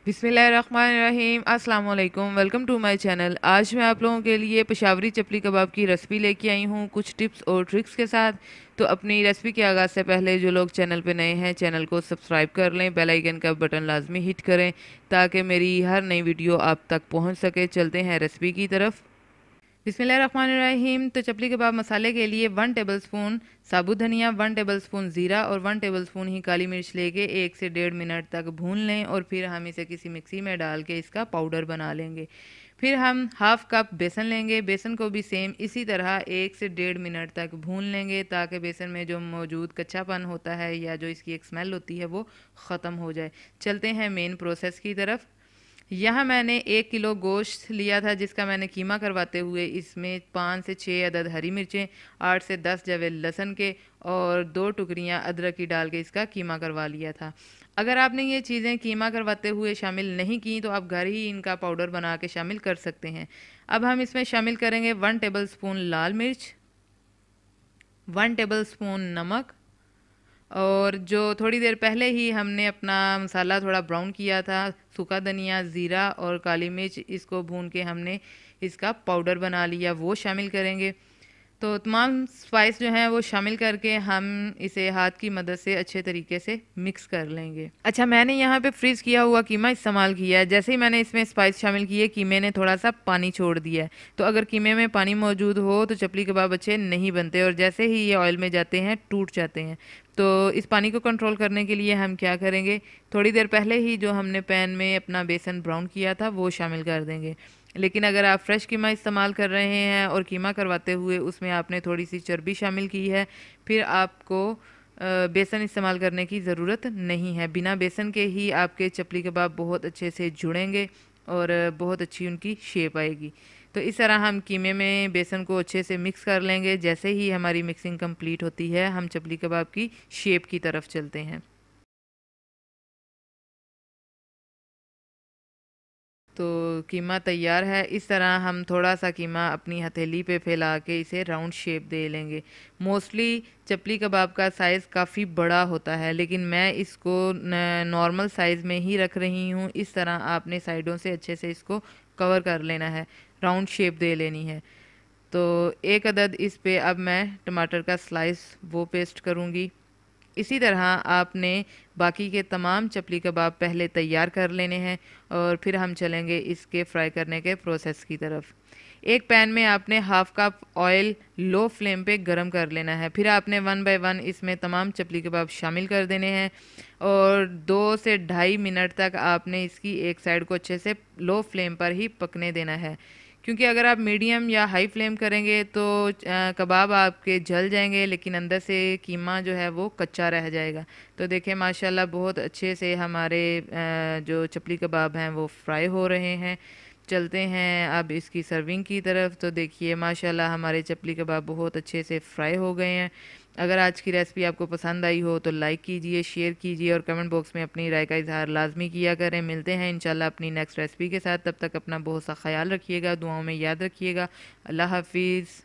बिस्मिल्लाहिर्रहमानिर्रहीम अस्सलाम वालेकुम। Welcome to my channel. आज मैं आप लोगों के लिए पेशावरी चपली कबाब की रेसिपी लेके आई हूँ कुछ टिप्स और ट्रिक्स के साथ। तो अपनी रेसिपी के आगाज़ से पहले जो लोग चैनल पे नए हैं चैनल को सब्सक्राइब कर लें, बेल आइकन का बटन लाजमी हिट करें ताकि मेरी हर नई वीडियो आप तक पहुँच सके। चलते हैं रेसिपी की तरफ। बिस्मिल्लाहिर्रहमानिर्रहीम। तो चपली कबाब मसाले के लिए 1 टेबलस्पून साबुत धनिया, 1 टेबलस्पून ज़ीरा और 1 टेबलस्पून ही काली मिर्च लेके 1 से 1.5 मिनट तक भून लें और फिर हम इसे किसी मिक्सी में डाल के इसका पाउडर बना लेंगे। फिर हम हाफ़ कप बेसन लेंगे। बेसन को भी सेम इसी तरह 1 से 1.5 मिनट तक भून लेंगे ताकि बेसन में जो मौजूद कच्चापन होता है या जो इसकी एक स्मेल होती है वो ख़त्म हो जाए। चलते हैं मेन प्रोसेस की तरफ। यहाँ मैंने 1 किलो गोश्त लिया था जिसका मैंने कीमा करवाते हुए इसमें 5 से 6 अदद हरी मिर्चें, 8 से 10 जवे लहसुन के और 2 टुकड़ियाँ अदरक की डाल के इसका कीमा करवा लिया था। अगर आपने ये चीज़ें कीमा करवाते हुए शामिल नहीं की तो आप घर ही इनका पाउडर बना के शामिल कर सकते हैं। अब हम इसमें शामिल करेंगे 1 टेबलस्पून लाल मिर्च, 1 टेबलस्पून नमक और जो थोड़ी देर पहले ही हमने अपना मसाला थोड़ा ब्राउन किया था, सूखा धनिया, ज़ीरा और काली मिर्च, इसको भून के हमने इसका पाउडर बना लिया, वो शामिल करेंगे। तो तमाम स्पाइस जो हैं वो शामिल करके हम इसे हाथ की मदद से अच्छे तरीके से मिक्स कर लेंगे। अच्छा, मैंने यहाँ पे फ्रीज़ किया हुआ कीमा इस्तेमाल किया है। जैसे ही मैंने इसमें स्पाइस शामिल किए कीमे ने थोड़ा सा पानी छोड़ दिया है। तो अगर कीमे में पानी मौजूद हो तो चपली कबाब अच्छे नहीं बनते और जैसे ही ये ऑयल में जाते हैं टूट जाते हैं। तो इस पानी को कंट्रोल करने के लिए हम क्या करेंगे, थोड़ी देर पहले ही जो हमने पैन में अपना बेसन ब्राउन किया था वो शामिल कर देंगे। लेकिन अगर आप फ्रेश कीमा इस्तेमाल कर रहे हैं और कीमा करवाते हुए उसमें आपने थोड़ी सी चर्बी शामिल की है, फिर आपको बेसन इस्तेमाल करने की ज़रूरत नहीं है। बिना बेसन के ही आपके चपली कबाब बहुत अच्छे से जुड़ेंगे और बहुत अच्छी उनकी शेप आएगी। तो इस तरह हम कीमे में बेसन को अच्छे से मिक्स कर लेंगे। जैसे ही हमारी मिक्सिंग कंप्लीट होती है हम चपली कबाब की शेप की तरफ चलते हैं। तो कीमा तैयार है। इस तरह हम थोड़ा सा कीमा अपनी हथेली पे फैला के इसे राउंड शेप दे लेंगे। मोस्टली चपली कबाब का साइज़ काफ़ी बड़ा होता है लेकिन मैं इसको नॉर्मल साइज़ में ही रख रही हूँ। इस तरह आपने साइडों से अच्छे से इसको कवर कर लेना है, राउंड शेप दे लेनी है। तो एक अदद इस पे अब मैं टमाटर का स्लाइस वो पेस्ट करूँगी। इसी तरह आपने बाकी के तमाम चपली कबाब पहले तैयार कर लेने हैं और फिर हम चलेंगे इसके फ्राई करने के प्रोसेस की तरफ। एक पैन में आपने half cup oil low flame पे गरम कर लेना है। फिर आपने 1 बाय 1 इसमें तमाम चपली कबाब शामिल कर देने हैं और 2 से 2.5 मिनट तक आपने इसकी एक साइड को अच्छे से लो फ्लेम पर ही पकने देना है। क्योंकि अगर आप मीडियम या हाई फ्लेम करेंगे तो कबाब आपके जल जाएंगे लेकिन अंदर से कीमा जो है वो कच्चा रह जाएगा। तो देखिए माशाल्लाह बहुत अच्छे से हमारे जो चपली कबाब हैं वो फ्राई हो रहे हैं। चलते हैं अब इसकी सर्विंग की तरफ। तो देखिए माशाल्लाह हमारे चपली कबाब बहुत अच्छे से फ्राई हो गए हैं। अगर आज की रेसिपी आपको पसंद आई हो तो लाइक कीजिए, शेयर कीजिए और कमेंट बॉक्स में अपनी राय का इजहार लाजमी किया करें। मिलते हैं इंशाल्लाह अपनी नेक्स्ट रेसिपी के साथ। तब तक अपना बहुत सा ख्याल रखिएगा, दुआओं में याद रखिएगा। अल्लाह हाफिज़।